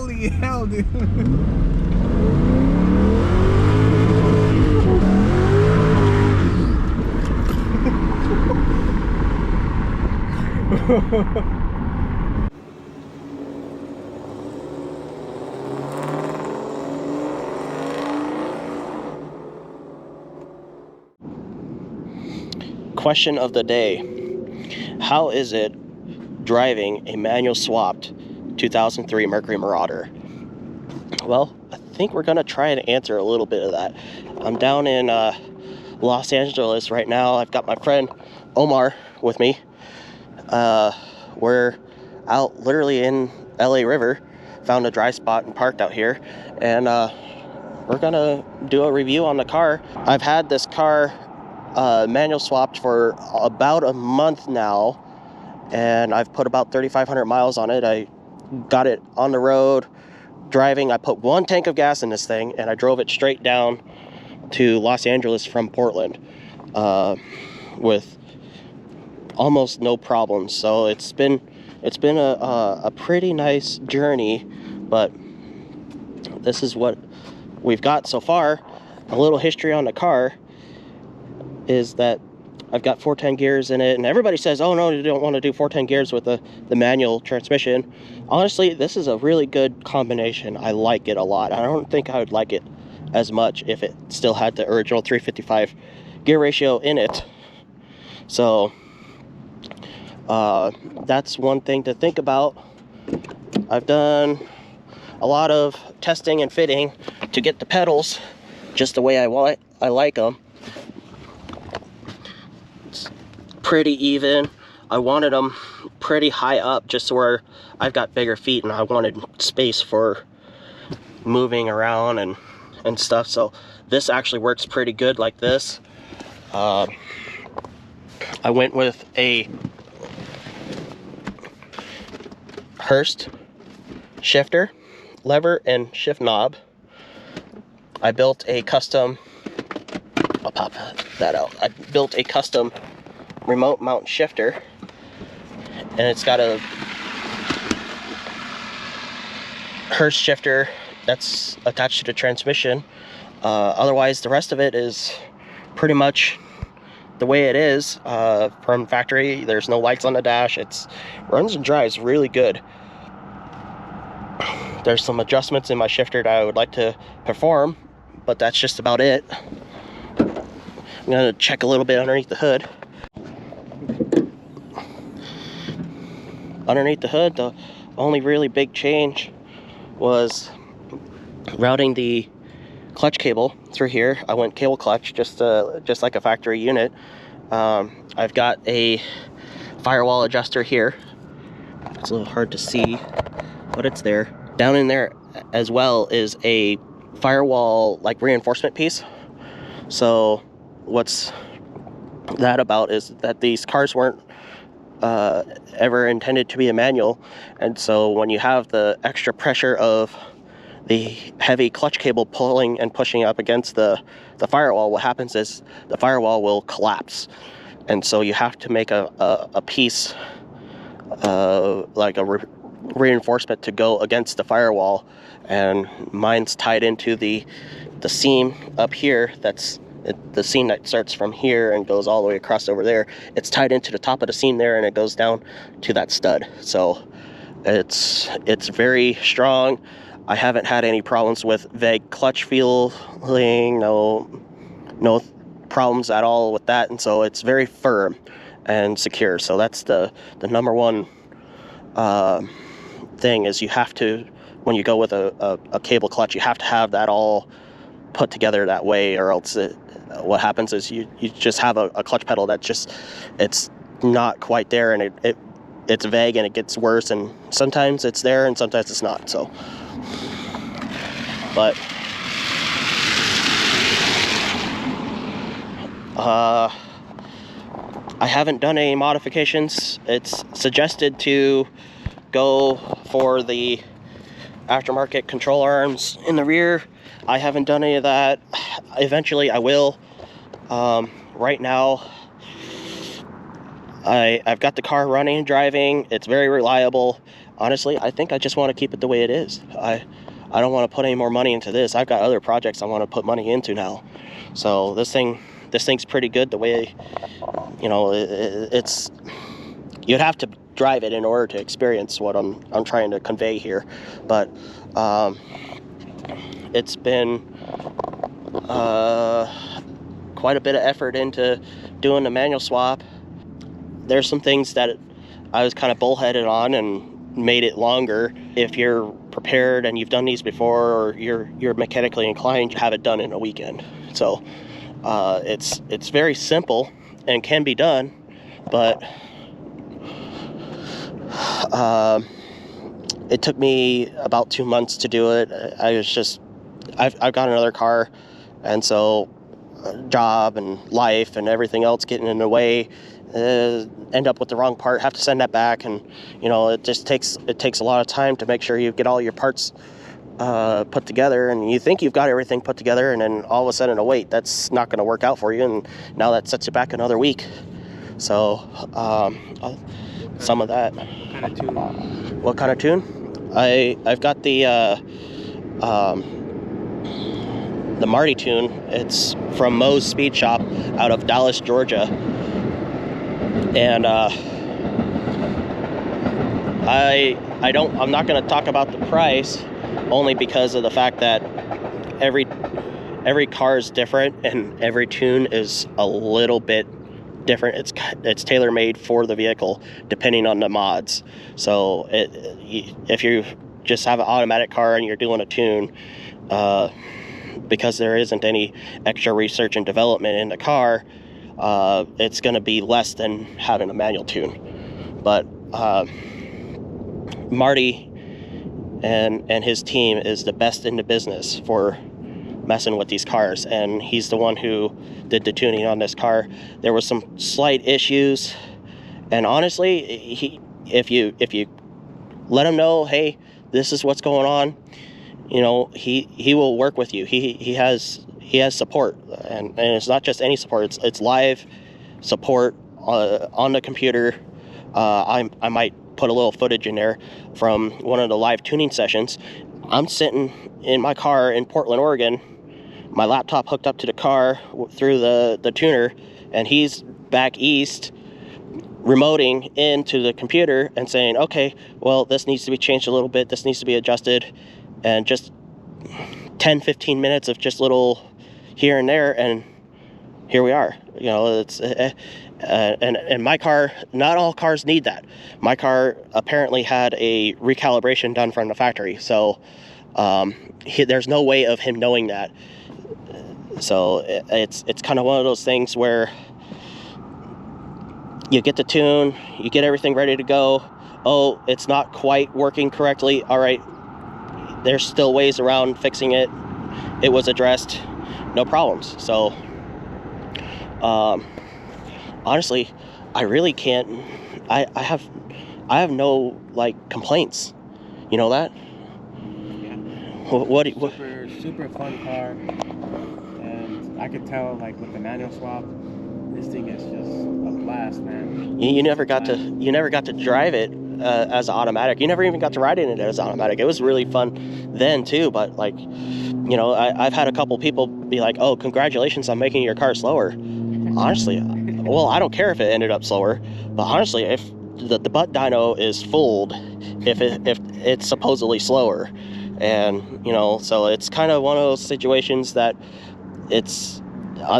Holy hell, dude. Question of the day. How is it driving a manual swapped 2003 Mercury Marauder? Well, I think we're gonna try and answer a little bit of that. I'm down in Los Angeles right now. I've got my friend Omar with me. We're out literally in LA River, found a dry spot and parked out here, and we're gonna do a review on the car. I've had this car manual swapped for about a month now, and I've put about 3,500 miles on it. I got it on the road driving. I put 1 tank of gas in this thing, and I drove it straight down to Los Angeles from Portland with almost no problems. So it's been a pretty nice journey, but this is what we've got so far. A little history on the car is that I've got 410 gears in it, and everybody says, oh no, you don't want to do 410 gears with the manual transmission. Honestly, this is a really good combination. I like it a lot. I don't think I would like it as much if it still had the original 355 gear ratio in it. So that's one thing to think about. I've done a lot of testing and fitting to get the pedals just the way I like them. It's pretty even. I wanted them pretty high up just where I've got bigger feet and I wanted space for moving around and stuff. So this actually works pretty good like this. I went with a Hurst shifter, lever and shift knob. I built a custom, I'll pop that out. I built a custom remote mount shifter, and it's got a Hurst shifter that's attached to the transmission. Otherwise, the rest of it is pretty much the way it is from factory. There's no lights on the dash. It runs and drives really good. There's some adjustments in my shifter that I would like to perform, but that's just about it. I'm gonna check a little bit underneath the hood. Underneath the hood, the only really big change was routing the clutch cable through here. I went cable clutch, just like a factory unit. I've got a firewall adjuster here. It's a little hard to see, but it's there. Down in there as well is a firewall like reinforcement piece. So what's that about is that these cars weren't ever intended to be a manual, and so when you have the extra pressure of the heavy clutch cable pulling and pushing up against the firewall, what happens is the firewall will collapse, and so you have to make a piece like a reinforcement to go against the firewall, and mine's tied into the seam up here. That's the seam that starts from here and goes all the way across over there. It's tied into the top of the seam there, and it goes down to that stud. So it's very strong. I haven't had any problems with vague clutch feeling, no problems at all with that, and so it's very firm and secure. So that's the number one thing, is you have to, when you go with a cable clutch, you have to have that all put together that way, or else what happens is you just have a clutch pedal that just, it's not quite there, and it's vague, and it gets worse, and sometimes it's there and sometimes it's not. So but I haven't done any modifications. It's suggested to go for the aftermarket control arms in the rear. I haven't done any of that. Eventually I will. Right now I've got the car running and driving. It's very reliable. honestly, I think I just want to keep it the way it is. I don't want to put any more money into this. I've got other projects I want to put money into now. So this thing's pretty good the way, you know, it's, you'd have to drive it in order to experience what I'm trying to convey here. But it's been quite a bit of effort into doing the manual swap. There's some things that I was kind of bullheaded on and made it longer. If you're prepared and you've done these before, or you're mechanically inclined, have it done in a weekend. So it's very simple and can be done, but it took me about 2 months to do it. I've got another car, and so job and life and everything else getting in the way, end up with the wrong part, have to send that back, and you know, it takes a lot of time to make sure you get all your parts put together, and you think you've got everything put together, and then all of a sudden, wait, that's not going to work out for you, and now that sets you back another week. So some of that. What kind of tune? I've got the Marty tune. It's from Moe's Speed Shop out of Dallas, Georgia. And I'm not going to talk about the price, only because of the fact that every car is different and every tune is a little bit different. It's tailor-made for the vehicle depending on the mods. So if you just have an automatic car and you're doing a tune, because there isn't any extra research and development in the car, it's going to be less than having a manual tune. But Marty and his team is the best in the business for messing with these cars, and he's the one who did the tuning on this car. There was some slight issues, and honestly, if you let him know, hey, this is what's going on, you know, he will work with you. He has support, and it's not just any support. It's live support on the computer. I might put a little footage in there from one of the live tuning sessions. I'm sitting in my car in Portland, Oregon, my laptop hooked up to the car through the tuner, and he's back east remoting into the computer and saying, okay, well, this needs to be changed a little bit, this needs to be adjusted, and just 10-15 minutes of just little here and there, and here we are. You know, it's and my car, not all cars need that. My car apparently had a recalibration done from the factory, so there's no way of him knowing that. So it's kind of one of those things where you get the tune, you get everything ready to go. Oh, it's not quite working correctly. All right, there's still ways around fixing it. It was addressed, no problems. So honestly, I really can't. I have no like complaints. You know that? Yeah. What? Super fun car, and I could tell like with the manual swap, this thing is just a blast, man. You never got to drive it as automatic. You never even got to ride in it as automatic. It was really fun then too, but like, you know, I've had a couple people be like, "Oh, congratulations on making your car slower." Honestly, well, I don't care if it ended up slower, but honestly, if the butt dyno is fooled, if it's supposedly slower, and you know, so it's kind of one of those situations that it's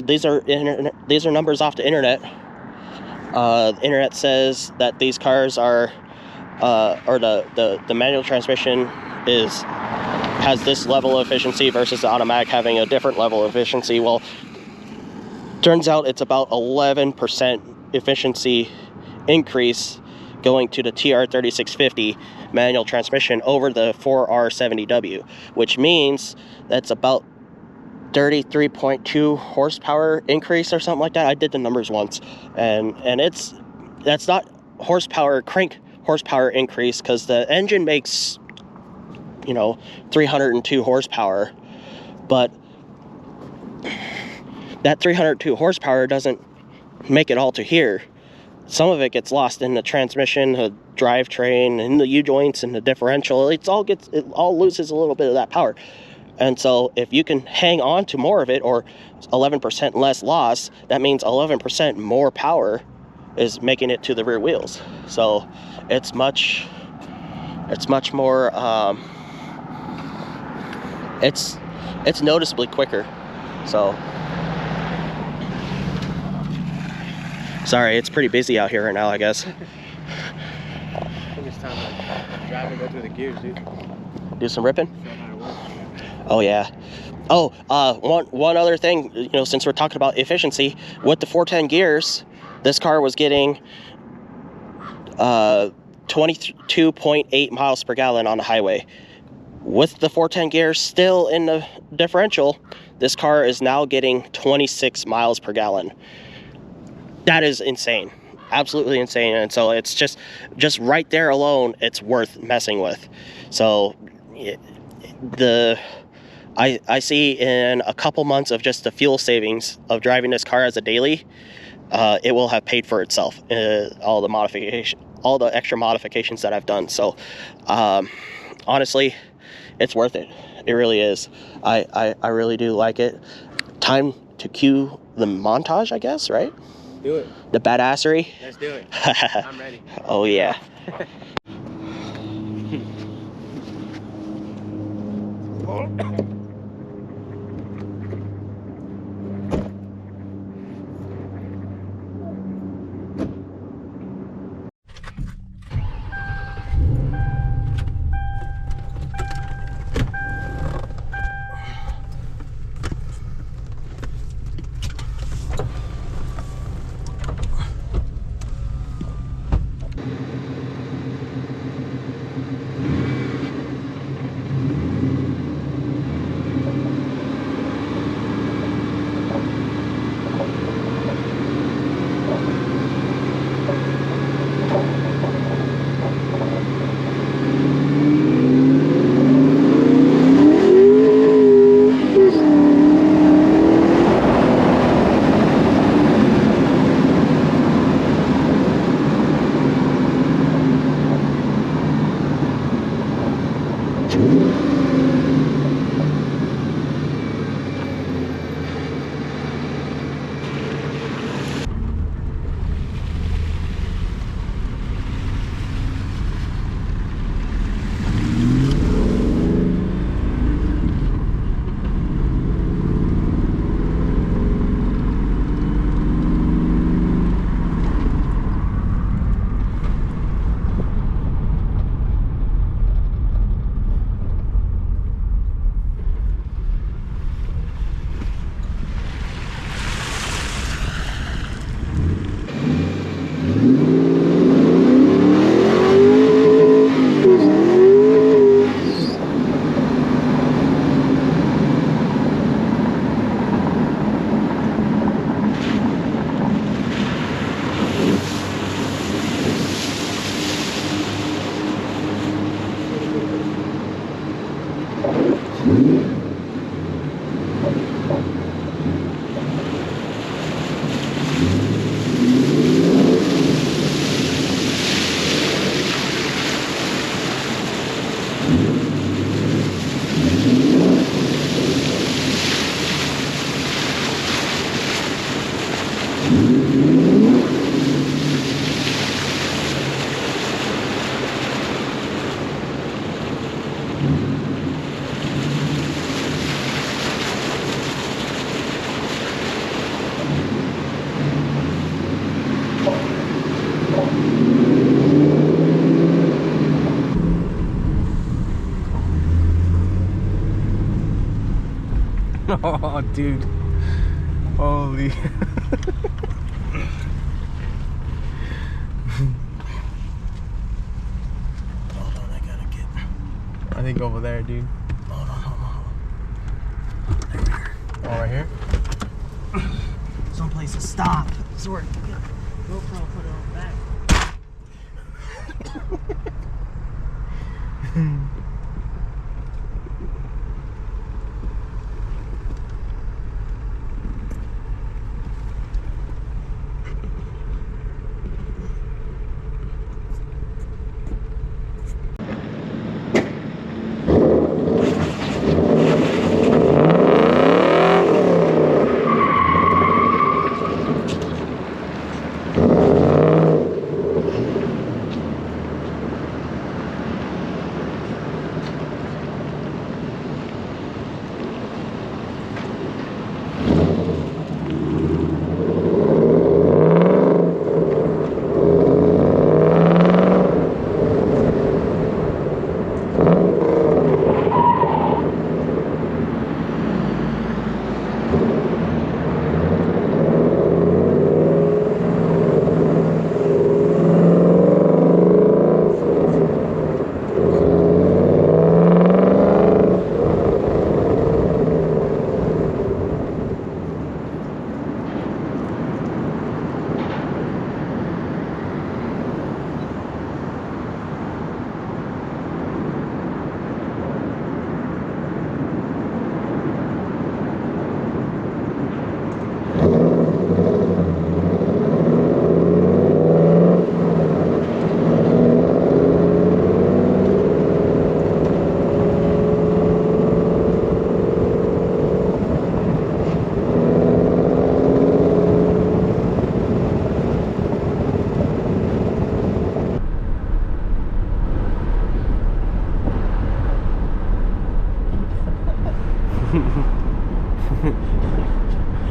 these are numbers off the internet. The internet says that these cars are, or the manual transmission has this level of efficiency versus the automatic having a different level of efficiency. Well, turns out it's about 11% efficiency increase going to the TR3650 manual transmission over the 4R70W, which means that's about 33.2 horsepower increase or something like that. I did the numbers once, and that's not crank horsepower increase, because the engine makes, you know, 302 horsepower, but that 302 horsepower doesn't make it all to here. some of it gets lost in the transmission, the drivetrain, in the U-joints, and the differential. It all loses a little bit of that power. And so if you can hang on to more of it, or 11% less loss, that means 11% more power is making it to the rear wheels. So it's much more, it's noticeably quicker. So sorry, it's pretty busy out here right now, I guess. I think it's time to drive and go through the gears, dude. Do some ripping? Show how it works. Oh yeah. Oh, one other thing, you know, since we're talking about efficiency, with the 410 gears, this car was getting 22.8 miles per gallon on the highway. With the 410 gears still in the differential, this car is now getting 26 miles per gallon. That is insane. Absolutely insane. And so it's just right there alone, it's worth messing with. So I see in a couple months of just the fuel savings of driving this car as a daily, it will have paid for itself. All the extra modifications that I've done. So honestly, it's worth it. It really is. I really do like it. Time to cue the montage, I guess, right? Do it. The badassery. Let's do it. I'm ready. Oh yeah. Oh, dude. Holy. Hold on, I gotta get. I think over there, dude. Hold on. Oh, right here? Someplace to stop. Sword. GoPro put it on back.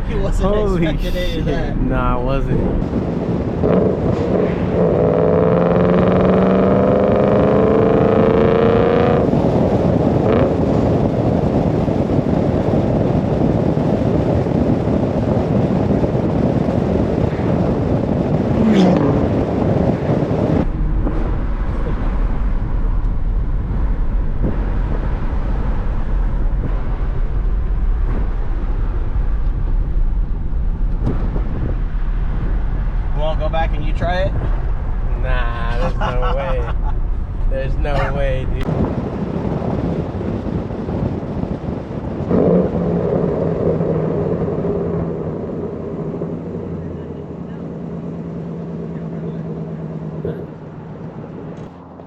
You wasn't Holy expecting any of shit. that. Nah, I wasn't. Go back and you try it? Nah, there's no way. There's no way, dude.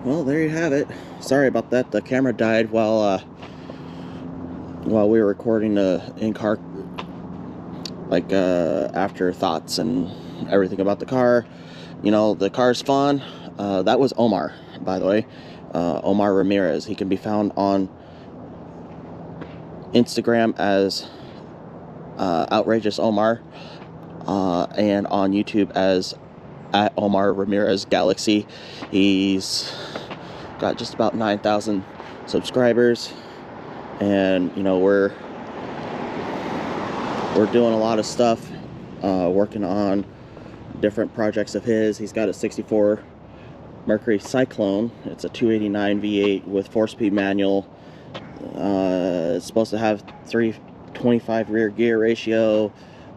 Well, there you have it. Sorry about that. The camera died while we were recording the in-car, like, afterthoughts and everything about the car. You know, the car's fun. That was Omar, by the way. Omar Ramirez. He can be found on Instagram as Outrageous Omar, and on YouTube as at Omar Ramirez Galaxie. He's got just about 9,000 subscribers, and you know, we're doing a lot of stuff, working on different projects of his. He's got a 64 Mercury Cyclone. It's a 289 V8 with 4-speed manual. It's supposed to have 325 rear gear ratio.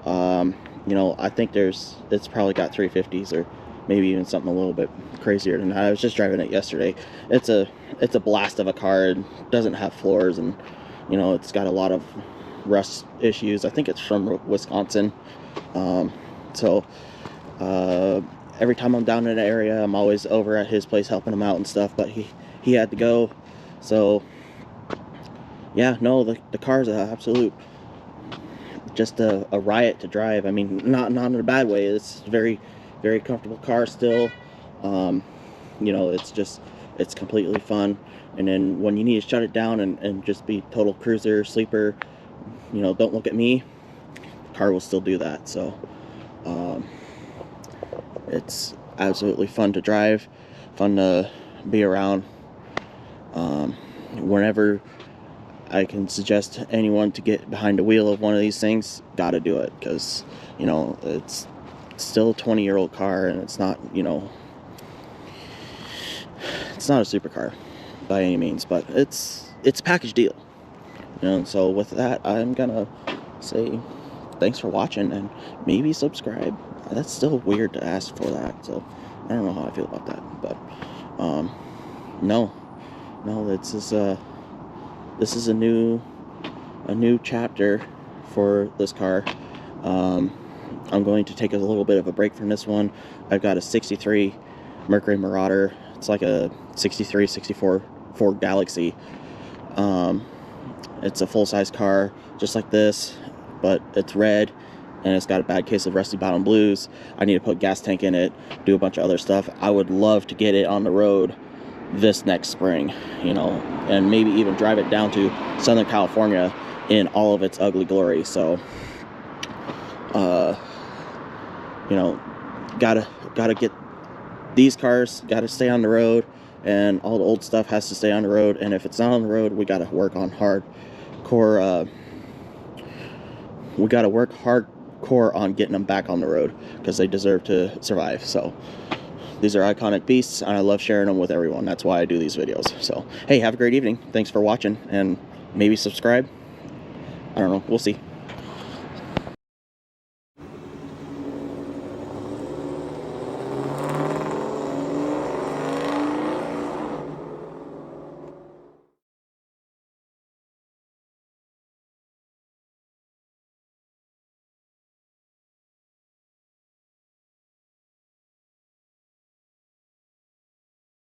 You know, I think it's probably got 350s or maybe even something a little bit crazier than that. I was just driving it yesterday. It's a blast of a car. It doesn't have floors, and you know, it's got a lot of rust issues. I think it's from Wisconsin. So every time I'm down in the area, I'm always over at his place helping him out and stuff, but he had to go. So yeah, no, the car's an absolute, just a riot to drive. I mean, not in a bad way. It's a very, very comfortable car still. You know, it's completely fun. And then when you need to shut it down and just be total cruiser, sleeper, you know, don't look at me, the car will still do that. So it's absolutely fun to drive, fun to be around. Whenever I can suggest anyone to get behind the wheel of one of these things, gotta do it, because you know, it's still a 20-year-old car, and it's not, you know, it's not a supercar by any means, but it's a package deal, you know. So with that, I'm gonna say thanks for watching, and maybe subscribe. That's still weird to ask for that, so I don't know how I feel about that, but no, this is a new chapter for this car. I'm going to take a little bit of a break from this one. I've got a 63 Mercury Marauder. It's like a 63, 64 Ford Galaxie. It's a full-size car, just like this, but it's red, and it's got a bad case of rusty bottom blues. I need to put a gas tank in it, do a bunch of other stuff. I would love to get it on the road this next spring, you know, and maybe even drive it down to Southern California in all of its ugly glory. So you know, gotta get these cars, gotta stay on the road, and all the old stuff has to stay on the road. And if it's not on the road, we gotta work on hardcore on getting them back on the road, because they deserve to survive. So these are iconic beasts, and I love sharing them with everyone. That's why I do these videos. So hey, have a great evening. Thanks for watching, and maybe subscribe. I don't know, we'll see.